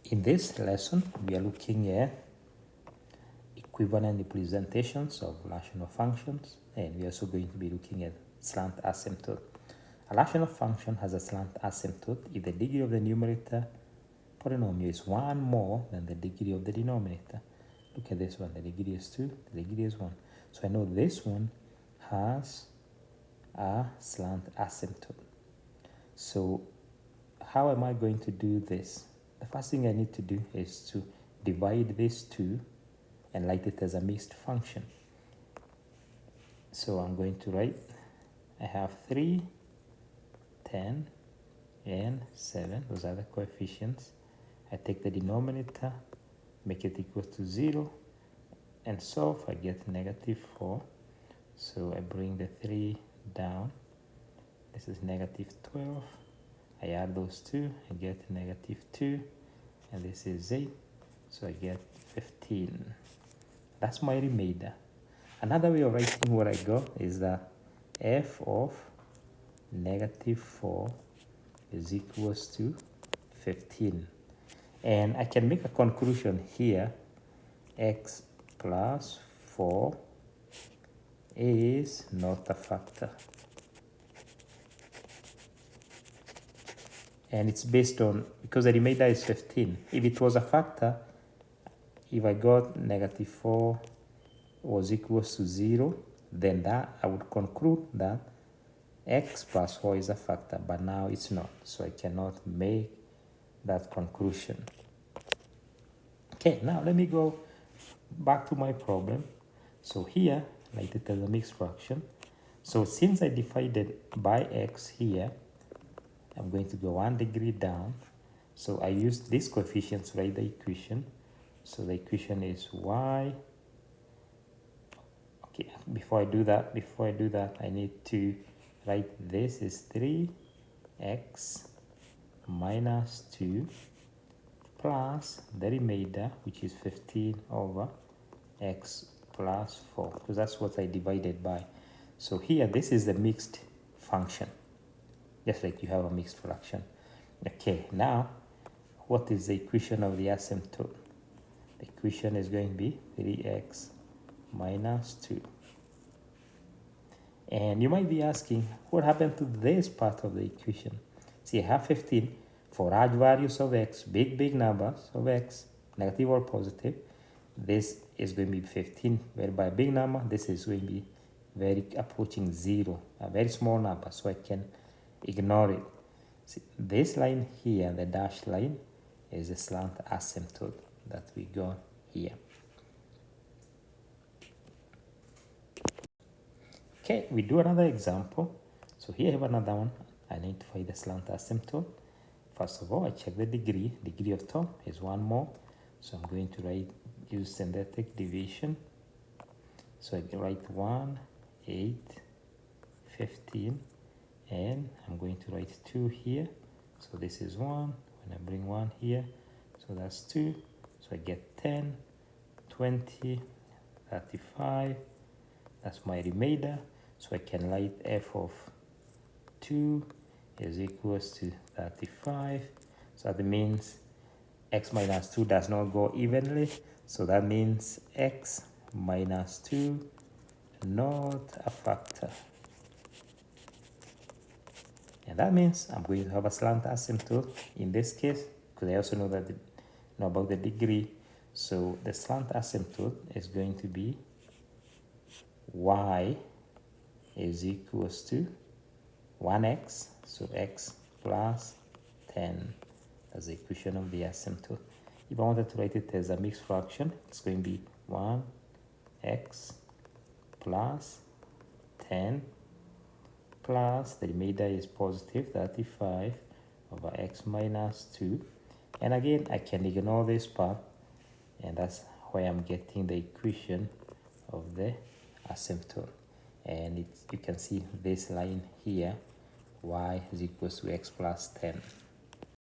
In this lesson, we are looking at equivalent representations of rational functions, and we are also going to be looking at slant asymptote. A rational function has a slant asymptote if the degree of the numerator polynomial is 1 more than the degree of the denominator. Look at this one, the degree is 2, the degree is 1. So I know this one has a slant asymptote. So how am I going to do this? The first thing I need to do is to divide these two and write it as a mixed function. So I'm going to write, I have 3, 10, and 7. Those are the coefficients. I take the denominator, make it equal to 0, and solve. I get negative 4. So I bring the 3 down. This is negative 12. I add those two, I get negative 2, and this is 8, so I get 15. That's my remainder. Another way of writing what I got is that f of negative 4 is equals to 15. And I can make a conclusion here, x plus 4 is not a factor. And it's based on, because the remainder is 15. If it was a factor, if I got negative 4 was equals to 0, then that I would conclude that x plus 4 is a factor, but now it's not. So I cannot make that conclusion. Okay, now let me go back to my problem. So here, write it as a mixed fraction. So since I divided by x here, I'm going to go 1 degree down. So I use these coefficients to write the equation. So the equation is y. Okay, before I do that, I need to write this is 3x minus 2 plus the remainder, which is 15 over x plus 4, because that's what I divided by. So here, this is the mixed function, just like you have a mixed fraction. Okay, now what is the equation of the asymptote? The equation is going to be 3x minus 2. And you might be asking, what happened to this part of the equation? See, I have 15 for large values of x, big numbers of x, negative or positive. This is going to be 15, whereby a big number, this is going to be very approaching 0, a very small number, so I can ignore it. See, this line here, the dashed line, is the slant asymptote that we got here. Okay, we do another example. So here I have another one. I need to find the slant asymptote. First of all, I check the degree. Degree of top is 1 more. So I'm going to use synthetic division. So I can write 1, 8, 15, and I'm going to write 2 here. So this is 1. When I bring 1 here, so that's 2. So I get 10, 20, 35. That's my remainder. So I can write f of 2 is equals to 35. So that means x minus 2 does not go evenly. So that means x minus 2 not a factor. And that means I'm going to have a slant asymptote in this case, because I also know about the degree. So the slant asymptote is going to be y is equals to 1x, so x plus 10. That's the equation of the asymptote. If I wanted to write it as a mixed fraction, it's going to be 1x plus 10 plus the remainder is positive 35 over x minus 2. And again, I can ignore this part, and that's why I'm getting the equation of the asymptote. And you can see this line here, y is equals to x plus 10.